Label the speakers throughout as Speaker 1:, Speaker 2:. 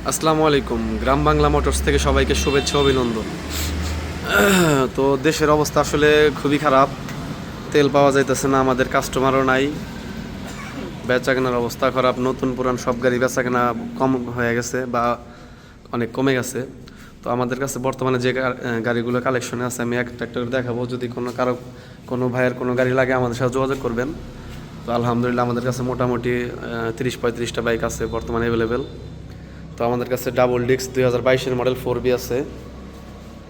Speaker 1: আসসালামু আলাইকুম। গ্রাম বাংলা মোটরস থেকে সবাইকে শুভেচ্ছা অভিনন্দন। তো দেশের অবস্থা আসলে খুবই খারাপ, তেল পাওয়া যাইতেছে না, আমাদের কাস্টমারও নাই, বেচা কেনার অবস্থা খারাপ, নতুন পুরান সব গাড়ি বেচা কেনা কম হয়ে গেছে বা অনেক কমে গেছে। তো আমাদের কাছে বর্তমানে যে গাড়িগুলো কালেকশনে আছে আমি একটা একটা করে দেখাবো, যদি কোনো ভাইয়ের কোনো গাড়ি লাগে আমাদের সাথে যোগাযোগ করবেন। তো আলহামদুলিল্লাহ আমাদের কাছে মোটামুটি 30-35টা বাইক আছে বর্তমানে অ্যাভেলেবেল। তো আমাদের কাছে ডাবল ডিস্ক 2022-এর মডেল 4B আছে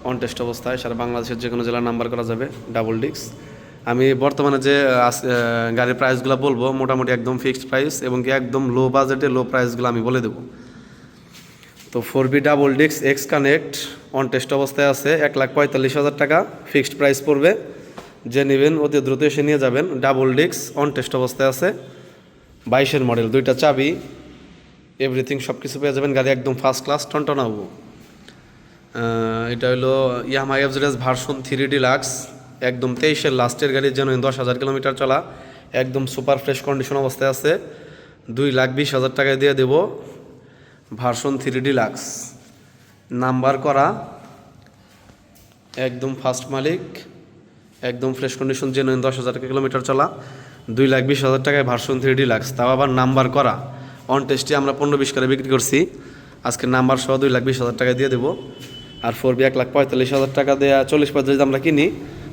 Speaker 1: অন টেস্ট অবস্থায়, সারা বাংলাদেশের যে কোনো জেলার নাম্বার করা যাবে ডাবল ডিস্ক। আমি বর্তমানে যে গাড়ির প্রাইসগুলো বলবো মোটামুটি একদম ফিক্সড প্রাইস এবং কি একদম লো বাজেটে লো প্রাইসগুলো আমি বলে দেবো। তো 4B double disk x connect on test অবস্থায় আছে 1,45,000 টাকা ফিক্সড প্রাইস পড়বে। যে নেবেন অতি দ্রুত এসে নিয়ে যাবেন। ডাবল ডিস্ক অন টেস্ট অবস্থায় আছে 22-এর মডেল, 2টা চাবি, এভরিথিং সব কিছু পেয়ে যাবেন। গাড়ি একদম ফার্স্ট ক্লাস টনটনাবো। এটা হলো ইয়ামাহা এফজেডএস ভার্সন 3 ডিলাক্স, একদম 23-এর লাস্টের গাড়ির জন্য 10,000 কিলোমিটার চলা, একদম সুপার ফ্রেশ কন্ডিশন অবস্থায় আছে। 2,20,000 টাকায় দিয়ে দেব। ভার্সন 3 ডিলাক্স, নাম্বার করা, একদম ফার্স্ট মালিক, একদম ফ্রেশ কন্ডিশন, জেনুইন 10,000 কিলোমিটার চলা, 2,20,000 টাকায় ভার্সন 3 ডিলাক্স, তাও আবার নাম্বার করা। অন টেস্টে আমরা 15-20 করে বিক্রি করছি, আজকে নাম্বার সহ 2,20,000 টাকায় দিয়ে দেবো। আর 4B 1,45,000 টাকা দেওয়া 40-45 আমরা কিনি,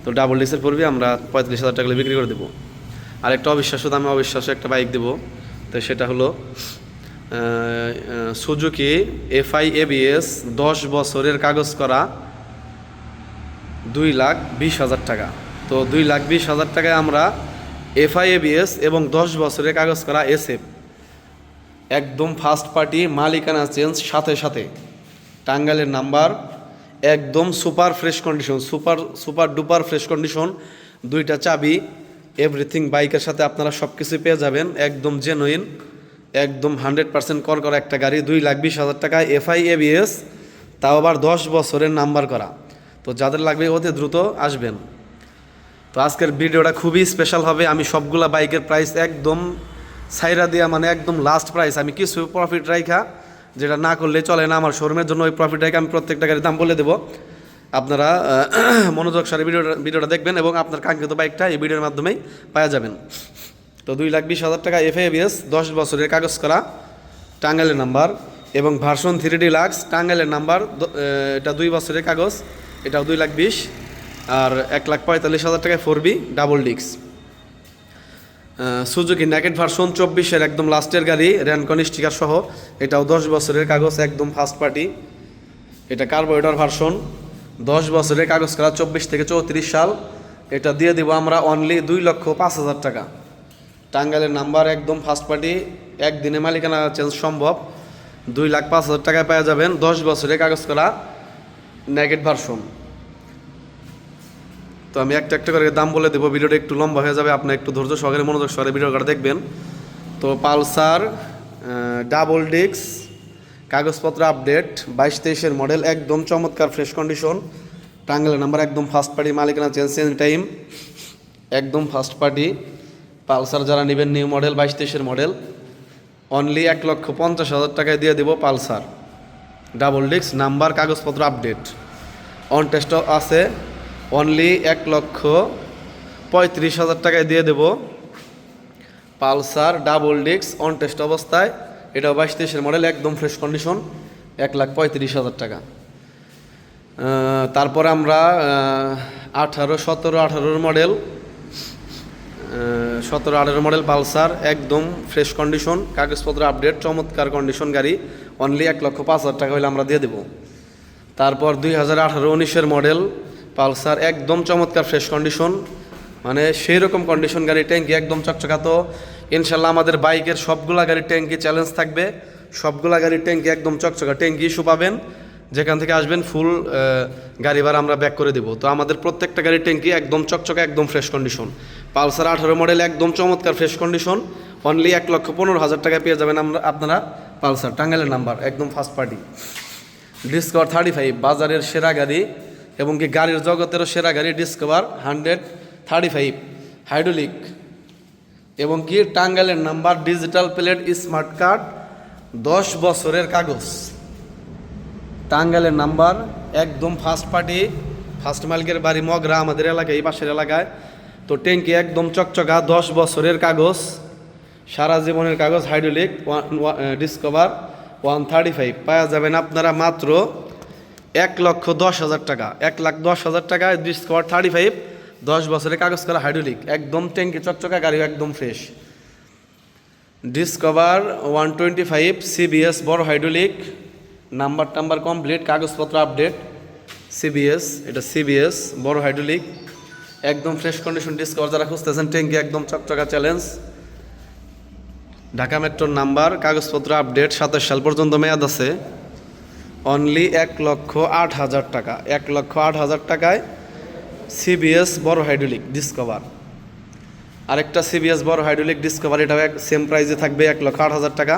Speaker 1: তো ডাবল ডিসের 4B আমরা 45,000 টাকা বিক্রি করে দেবো। আর একটা অবিশ্বাস্য দামে অবিশ্বাস্য একটা বাইক দেবো, তো সেটা হলো সুজুকি FI ABS 10 বছরের কাগজ করা 2,20,000 টাকা। তো 2,20,000 টাকায় আমরা FI ABS এবং 10 বছরের কাগজ করা SF, একদম ফার্স্ট পার্টি, মালিকানা চেঞ্জ সাথে সাথে, টাঙ্গাইলের নাম্বার, একদম super fresh condition, super duper fresh condition, 2টা চাবি, এভরিথিং বাইকের সাথে আপনারা সব কিছু পেয়ে যাবেন। একদম জেনুইন, একদম 100% কর করা একটা গাড়ি, 2,20,000 টাকায় FI ABS, তাও আবার 10 বছরের নাম্বার করা। তো যাদের লাগবে অতি দ্রুত আসবেন। তো আজকের ভিডিওটা খুবই স্পেশাল হবে। আমি সবগুলা বাইকের প্রাইস একদম সাইরা দিয়া, মানে একদম লাস্ট প্রাইস, আমি কিছু প্রফিট রাইখা, যেটা না করলে চলে না আমার শোরুমের জন্য, ওই প্রফিট রাইখা আমি প্রত্যেকটা গাড়ির দাম বলে দেবো। আপনারা মনোযোগ সারে ভিডিওটা দেখবেন এবং আপনার কাঙ্ক্ষিত বাইকটা এই ভিডিওর মাধ্যমেই পাওয়া যাবেন। তো 2,20,000 টাকা FI ABS 10 বছরের কাগজ করা, টাঙ্গাইলের নাম্বার, এবং ভার্সন 3 ডিলাক্স টাঙ্গাইলের নাম্বার, এটা 2 বছরের কাগজ, এটাও 2,20,000। আর 1,45,000 টাকায় 4B double disc. Suzuki naked version 24-এর একদম লাস্টের গাড়ি, র্যানকন স্টিকার সহ, এটাও 10 বছরের কাগজ, একদম ফার্স্ট পার্টি। এটা কার্বোরেটর ভার্সন, 10 বছরের কাগজ করা, 24 থেকে 34 সাল। এটা দিয়ে দেবো আমরা অনলি 2,05,000 টাকা। টাঙ্গাইলের নাম্বার, একদম ফার্স্ট পার্টি, একদিনে মালিকানা চেঞ্জ সম্ভব, 2,05,000 টাকায় পাওয়া যাবেন। 10 বছরের কাগজ করা নেকেড ভার্সন। তো আমি একটা একটা করে দাম বলে দেবো, ভিডিওটা একটু লম্বা হয়ে যাবে, আপনার একটু ধৈর্য সহকারে মনোযোগ সহকারে ভিডিওটা দেখবেন। তো পালসার ডাবল ডিস্ক, কাগজপত্র আপডেট, 22-23-এর মডেল, একদম চমৎকার ফ্রেশ কন্ডিশন, টাঙ্গাইলের নাম্বার, একদম ফার্স্ট পার্টি, মালিকানা চেঞ্জ টাইম, একদম ফার্স্ট পার্টি। পালসার যারা নেবেন নিউ মডেল 22-23-এর মডেল, অনলি 1,50,000 টাকায় দিয়ে দেবো পালসার ডাবল ডিস্ক, নাম্বার, কাগজপত্র আপডেট, অন টেস্ট আছে, অনলি 1,35,000 টাকায় দিয়ে দেব Pulsar double disc on test অবস্থায়। এটাও 22-23-এর মডেল, একদম ফ্রেশ কন্ডিশন, 1,35,000 টাকা। তারপরে আমরা 17-18 মডেল, 17-18 মডেল পালসার, একদম ফ্রেশ কন্ডিশন, কাগজপত্র আপডেট, চমৎকার কন্ডিশন গাড়ি, অনলি 1,05,000 টাকা হলে আমরা দিয়ে দেবো। তারপর 2018-19-এর মডেল পালসার, একদম চমৎকার ফ্রেশ কন্ডিশন, মানে সেই রকম কন্ডিশন গাড়ি, ট্যাঙ্কি একদম চকচকা। তো ইনশাল্লাহ আমাদের বাইকের সবগুলা গাড়ির ট্যাঙ্কি চ্যালেঞ্জ থাকবে, সবগুলা গাড়ির ট্যাঙ্কি একদম চকচকা, ট্যাঙ্কি ইস্যু পাবেন, যেখান থেকে আসবেন ফুল গাড়ি ভাড়া আমরা ব্যাক করে দেবো। তো আমাদের প্রত্যেকটা গাড়ির ট্যাঙ্কি একদম চকচকা, একদম ফ্রেশ কন্ডিশন। পালসার 18 মডেল, একদম চমৎকার ফ্রেশ কন্ডিশন, অনলি 1,15,000 টাকায় পেয়ে যাবেন আপনারা পালসার, টাঙ্গাইলের নাম্বার, একদম ফার্স্ট পার্টি। ডিসকভার 35 বাজারের সেরা গাড়ি এবং কি গাড়ির জগতেরও সেরা গাড়ি, ডিসকভার 135 হাইড্রোলিক, এবং কি টাঙ্গাইলের number, digital plate, smart card, 10 বছরের কাগজ, টাঙ্গাইলের নাম্বার, একদম ফার্স্ট পার্টি, ফার্স্ট মালিকের বাড়ি মগরা, আমাদের এলাকায়, এই পাশের এলাকায়। তো ট্যাঙ্কি একদম চকচকা, 10 বছরের কাগজ, সারা জীবনের কাগজ, হাইড্রোলিক, ডিসকভার 135 পাওয়া যাবেন আপনারা মাত্র 1,10,000 টাকা। 1,10,000 টাকায় ডিসকভার 35, 10 বছরের কাগজ করা হাইড্রোলিক, একদম ট্যাঙ্কি চকচকা, গাড়ি একদম ফ্রেশ। ডিসকভার 125 সিবিএস বড় হাইড্রোলিক, নাম্বার টাম্বার কমপ্লিট, কাগজপত্র আপডেট, সিবিএস, এটা সিবিএস বড় হাইড্রোলিক, একদম ফ্রেশ কন্ডিশন। ডিসকভার যারা খুঁজতেছেন, ট্যাঙ্কি একদম চকচকা, চ্যালেঞ্জ। ঢাকা মেট্রোর নাম্বার, কাগজপত্র আপডেট, 27 সাল পর্যন্ত মেয়াদ আছে। অনলি 1,08,000 টাকা। 1,08,000 টাকায় সিবিএস বড় হাইড্রোলিক ডিসকভার। আরেকটা সিবিএস বড় হাইড্রোলিক ডিসকভার, এটাও সেম প্রাইসে থাকবে 1,08,000 টাকা,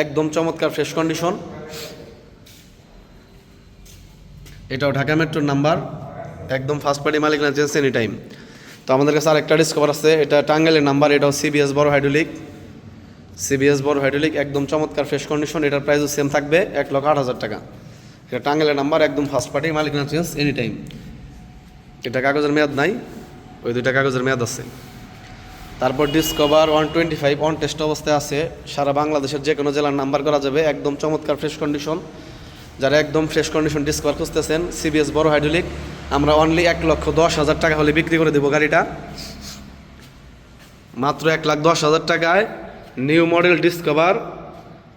Speaker 1: একদম চমৎকার ফ্রেশ কন্ডিশন। এটাও ঢাকা মেট্রোর নাম্বার, একদম ফার্স্ট পার্টি, মালিক না চেঞ্জ এনি টাইম। তো আমাদের কাছে আরেকটা ডিসকভার আছে, এটা টাঙ্গাইলের নাম্বার, এটাও সিবিএস বড় হাইড্রোলিক, সিবিএস বড় হাইড্রোলিক, একদম চমৎকার ফ্রেশ কন্ডিশন। এটার প্রাইসও সেম থাকবে 1,08,000 টাকা। এটা টাঙ্গাইলের নাম্বার, একদম ফার্স্ট পার্টি, মালিক না চেঞ্জ এনি টাইম। এটা কাগজের মেয়াদ নাই, ওই দুইটা কাগজের মেয়াদ আছে। তারপর ডিসকভার 125 অন টেস্ট অবস্থায় আছে, সারা বাংলাদেশের যে কোনো জেলার নাম্বার করা যাবে, একদম চমৎকার ফ্রেশ কন্ডিশন। যারা একদম ফ্রেশ কন্ডিশন ডিসকভার খুঁজতেছেন, সিবিএস বড় হাইড্রোলিক, আমরা অনলি 1,10,000 টাকা হলে বিক্রি করে দেবো গাড়িটা, মাত্র 1,10,000 টাকায় নিউ মডেল ডিসকভার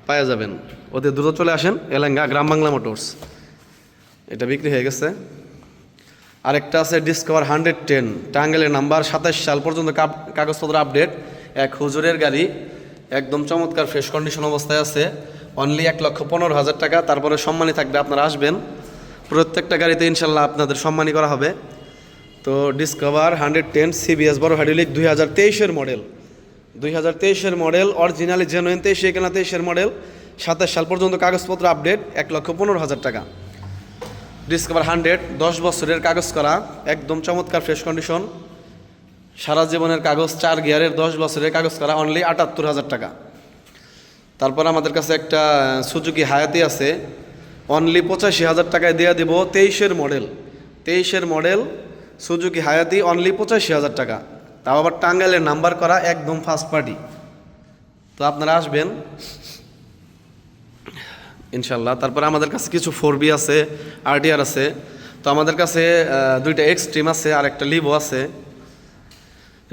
Speaker 1: পাওয়া যাবেন। ওদের দ্রুত চলে আসেন, এলাঙ্গা গ্রাম বাংলা মোটরস। এটা বিক্রি হয়ে গেছে। আরেকটা আছে ডিসকভার 110, টাঙ্গাইলের নাম্বার, 27 সাল পর্যন্ত কাগজপত্র আপডেট, এক হুজুরের গাড়ি, একদম চমৎকার ফ্রেশ কন্ডিশন অবস্থায় আছে, অনলি 1,15,000 টাকা। তারপরে সম্মানী থাকবে, আপনারা আসবেন, প্রত্যেকটা গাড়িতে ইনশাল্লাহ আপনাদের সম্মানী করা হবে। তো ডিসকভার 110 সিবিএস বড় হাইড্রোলিক, 2023-এর মডেল, 2023-এর মডেল, অরিজিনালি জেনুইন, 23 কেনা, 23-এর মডেল, 27 সাল পর্যন্ত কাগজপত্র আপডেট, 1,15,000 টাকা। ডিসকভার 100 10 বছরের কাগজ করা, একদম চমৎকার ফ্রেশ কন্ডিশন, সারা জীবনের কাগজ, 4 গিয়ারের, 10 বছরের কাগজ করা, অনলি 78,000 টাকা। তারপর আমাদের কাছে একটা সুজুকি হায়াতি আছে, অনলি 85,000 টাকায় দেওয়া দেব, 23-এর মডেল, 23-এর মডেল সুজুকি হায়াতি, অনলি 85,000 টাকা। তাও আবার টাঙ্গাইলের নাম্বার করা, একদম ফার্স্ট পার্টি। তো আপনারা আসবেন ইনশাল্লাহ। তারপর আমাদের কাছে কিছু 4B আছে, RTR আছে। তো আমাদের কাছে দুইটা এক্সট্রিম আছে, আর একটা লিভো আছে।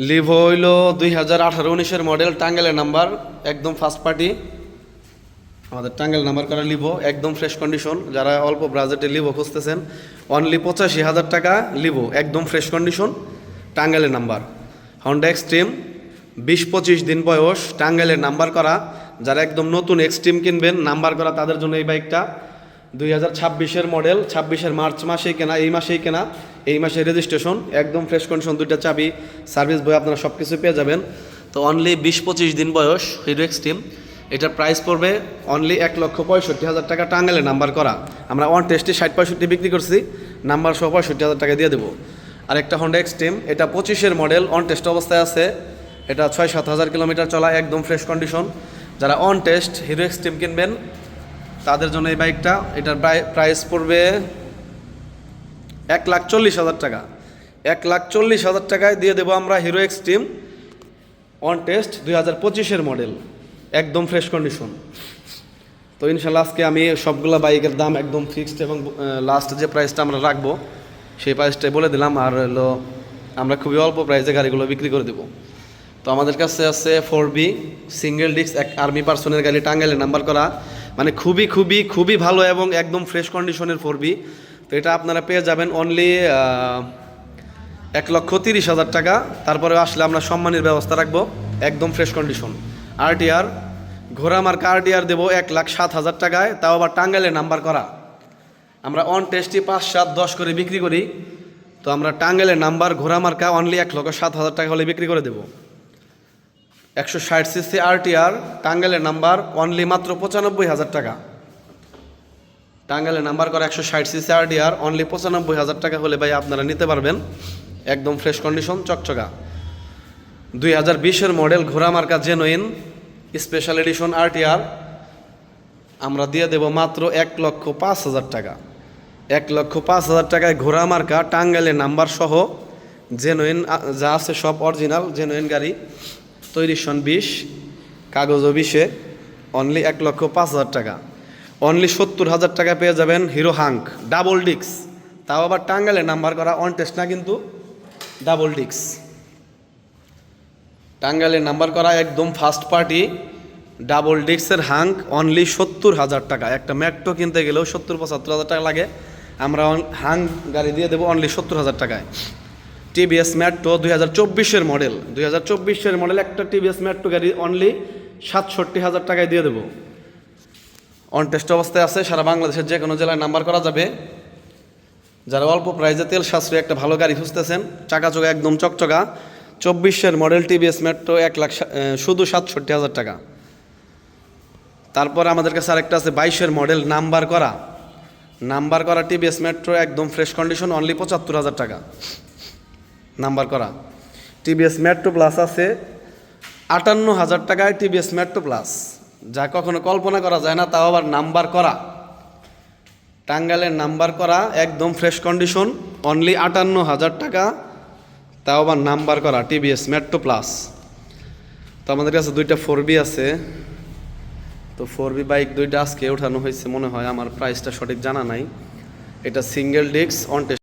Speaker 1: লিভো হইল 2018-19-এর মডেল, টাঙ্গাইলের নাম্বার, একদম ফার্স্ট পার্টি, আমাদের টাঙ্গাইল নাম্বার করা লিভো, একদম ফ্রেশ কন্ডিশন। যারা অল্প বাজেটে লিভো খুঁজতেছেন, অনলি 85,000 টাকা লিভো, একদম ফ্রেশ কন্ডিশন, টাঙ্গাইলের নাম্বার। হন্ডা এক্সট্রিম 20-25 দিন বয়স, টাঙ্গাইলের নাম্বার করা। যারা একদম নতুন এক্সট্রিম কিনবেন, নাম্বার করা, তাদের জন্য এই বাইকটা। 2026-এর মডেল, 26-এর মার্চ মাসেই কেনা, এই মাসেই কেনা, এই মাসে রেজিস্ট্রেশন, একদম ফ্রেশ কন্ডিশন, দুইটা চাবি, সার্ভিস বই, আপনারা সব কিছু পেয়ে যাবেন। তো অনলি 20-25 দিন বয়স হিরো এক্সট্রিম, এটার প্রাইস পড়বে অনলি 1,65,000 টাকা, টাঙ্গাইলের নাম্বার করা। আমরা অন টেস্টে 60-65 বিক্রি করছি, নাম্বার সহ 65,000 টাকা দিয়ে দেবো। আর একটা হন্ডা এক্সট্রিম, এটা 25-এর মডেল, অন টেস্ট অবস্থায় আছে, এটা 6-7 হাজার কিলোমিটার চলা, একদম ফ্রেশ কন্ডিশন। যারা অন টেস্ট হিরো এক্সট্রিম কিনবেন, তাদের জন্য এই বাইকটা, এটার প্রাইস পড়বে 1,40,000 টাকা। 1,40,000 টাকায় দিয়ে দেবো আমরা হিরো এক্সট্রিম অন টেস্ট, 2025-এর মডেল, একদম ফ্রেশ কন্ডিশন। তো ইনশাল্লাহ আজকে আমি সবগুলো বাইকের দাম একদম ফিক্সড, এবং লাস্ট যে প্রাইসটা আমরা রাখবো সেই প্রাইসটাই বলে দিলাম। আর হলো আমরা খুবই অল্প প্রাইসে গাড়িগুলো বিক্রি করে দেবো। তো আমাদের কাছে আছে 4B সিঙ্গেল ডিস্ক, এক আর্মি পার্সনের গাড়ি, টাঙ্গাইলের নাম্বার করা, মানে খুবই খুবই খুবই ভালো এবং একদম ফ্রেশ কন্ডিশনের 4B। তো এটা আপনারা পেয়ে যাবেন অনলি 1,30,000 টাকা। তারপরে আসলে আমরা সম্মানের ব্যবস্থা রাখবো, একদম ফ্রেশ কন্ডিশন। RTR ঘোড়া মার্কা RTR দেবো 1,07,000 টাকায়, তাও আবার টাঙ্গাইলের নাম্বার করা। আমরা অন টেস্টে 5, 7, 10 করে বিক্রি করি। তো আমরা টাঙ্গাইলের নাম্বার ঘোড়া মার্কা অনলি 1,07,000 টাকা হলে বিক্রি করে দেবো। 160cc RTR টাঙ্গাইলের নাম্বার অনলি মাত্র 95,000 টাকা। টাঙ্গাইলের নাম্বার করা 160cc RTR অনলি 95,000 টাকা হলে ভাই আপনারা নিতে পারবেন, একদম ফ্রেশ কন্ডিশন, চকচকা। 2020-এর মডেল, ঘোড়া মার্কা জেনুইন, স্পেশাল এডিশন RTR, আমরা দিয়ে দেব মাত্র 1,05,000 টাকা। 1,05,000 টাকায় ঘোড়া মার্কা টাঙ্গাইলের নাম্বার সহ জেনুইন যা আছে সব অরিজিনাল জেনুইন গাড়ি, তৈরি সন 20, কাগজও 20, অনলি 1,05,000 টাকা। অনলি 70,000 টাকা পেয়ে যাবেন হিরো হাঙ্ক ডাবল ডিক্স, তাও আবার টাঙ্গাইলের নাম্বার করা, অন টেস্ট না কিন্তু, ডাবল ডিক্স টাঙ্গাইলের নাম্বার করা একদম ফার্স্ট পার্টি ডাবল ডিক্সের হাঙ্ক, অনলি 70,000 টাকা। একটা ম্যাট্রো কিনতে গেলেও 70-75,000 টাকা লাগে, আমরা হাঙ্ক গাড়ি দিয়ে দেবো অনলি 70,000 টাকায়। টিভিএস ম্যাট্রো 2024-এর মডেল, 2024-এর মডেল একটা টিভিএস ম্যাট্রো গাড়ি অনলি 67,000 টাকায় দিয়ে দেবো। অন টেস্ট অবস্থায় আছে, সারা বাংলাদেশের যে কোনো জেলায় নাম্বার করা যাবে। যারা অল্প প্রাইসে তেল সাশ্রয়ী একটা ভালো গাড়ি খুঁজতেছেন, চাকাচোকা একদম চকচকা, 24-এর মডেল টিভিএস ম্যাট্রো শুধু 67,000 টাকা। তারপর আমাদের কাছে আরেকটা আছে 22-এর মডেল নাম্বার করা টিভিএস ম্যাট্রো একদম ফ্রেশ কন্ডিশন, অনলি 75,000 টাকা নাম্বার করা। টিভিএস ম্যাট্রো প্লাস আছে 58,000 টাকায়, টিভিএস ম্যাট্রো প্লাস, যা কখনো কল্পনা করা যায় না, তাও আবার নাম্বার করা, টাঙ্গাইলের নাম্বার করা একদম ফ্রেশ কন্ডিশন, অনলি 58,000 টাকা, তাও আবার নাম্বার করা টিভিএস ম্যাট্রো প্লাস। তো আমাদের কাছে 2টা 4B আছে, তো 4B বাইক 2টা আজকে ওঠানো হয়েছে মনে হয়, আমার প্রাইসটা সঠিক জানা নাই। এটা সিঙ্গেল ডিস্ক অন টেস্ট।